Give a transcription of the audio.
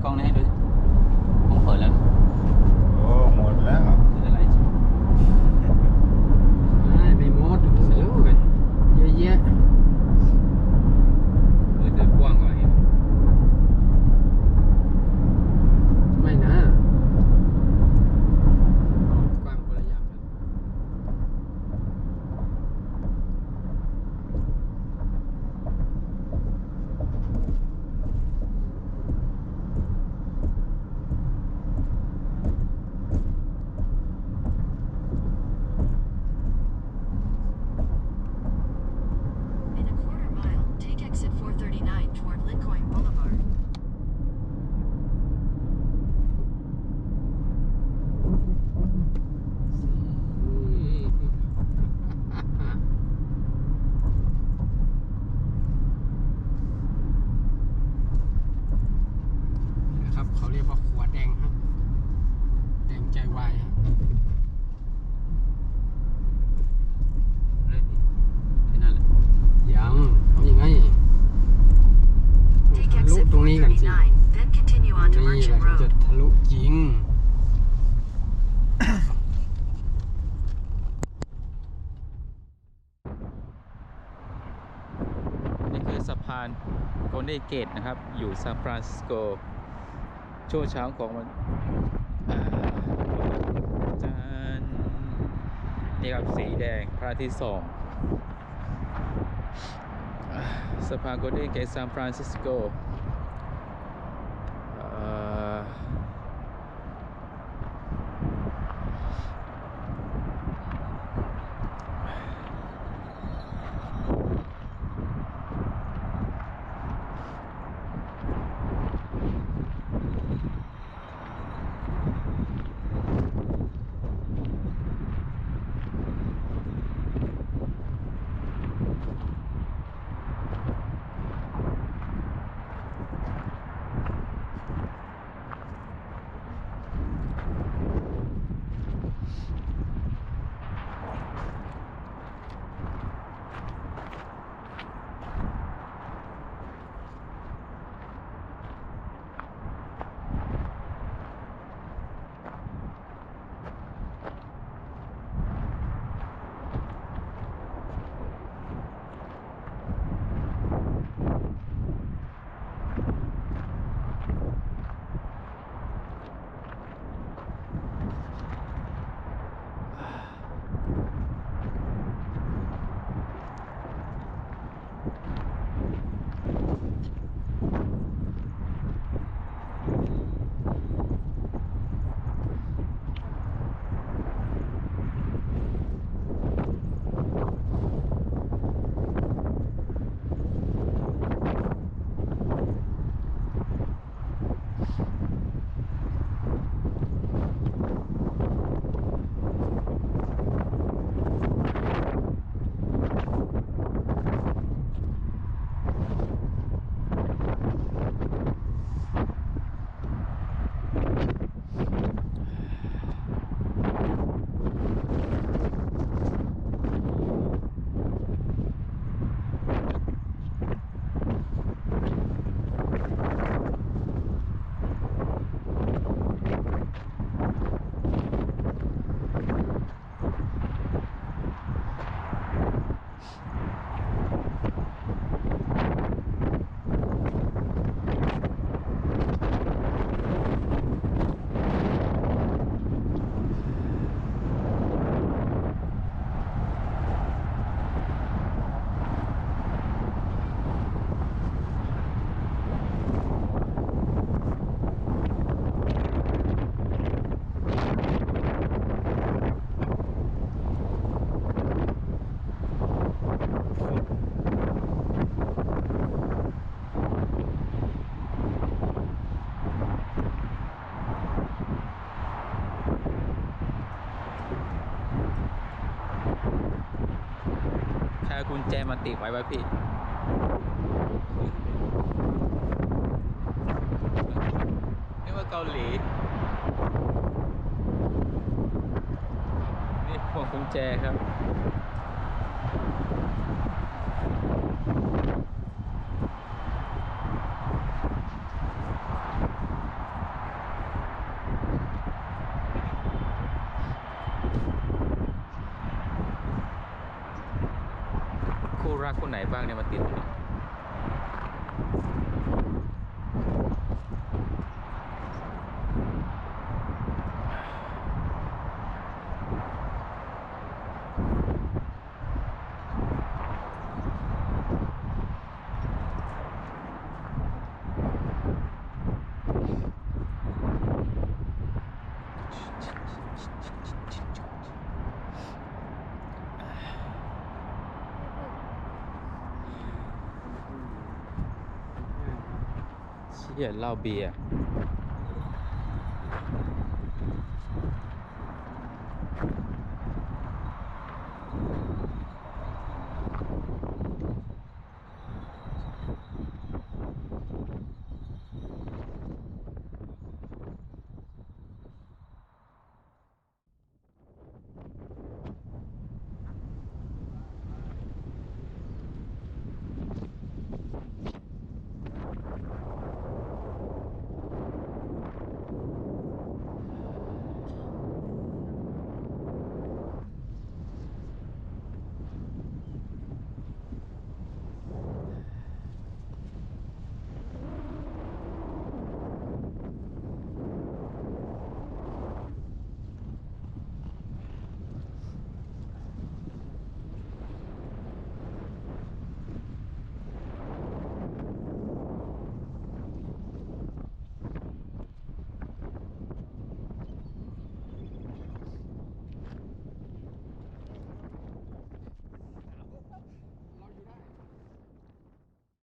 กล้องนี้ให้ดูผมเปิดแล้ว โอ้หมดแล้ว ไม่เป็นไร ไปหมดโอ้โหเยอะแยะ มือถือกว้างกว่าอีก ไม่นะกว้างคนละอย่างกันIn a quarter mile, take exit 439 toward Lincoln Boulevard. นะครับเขาเรียกว่าขวดแดงฮะแดงใจวายฮะ เลยดิแค่นั้นแหละ ยังยังไง Take ทะลุ exit ตรงนี้กันสิ 439, then continue on to นี่แหละ Merchant จะ Road. ทะลุจริง นี่คือสะพานโกลเด้นเกตนะครับอยู่ซานฟรานซิสโกช่วงเช้าของวันจันทร์นี่ครับสีแดงพระอาทิตย์ส่องสะพานโกลเด้นเกตซานฟรานซิสโกกุญแจมาติดไว้ไว้พี่นี่ว่าเกาหลีนี่พวงกุญแจครับ คู่รักคนไหนบ้างเนี่ยมาติดตรงนี้เชี่ยเหล้าเบียร์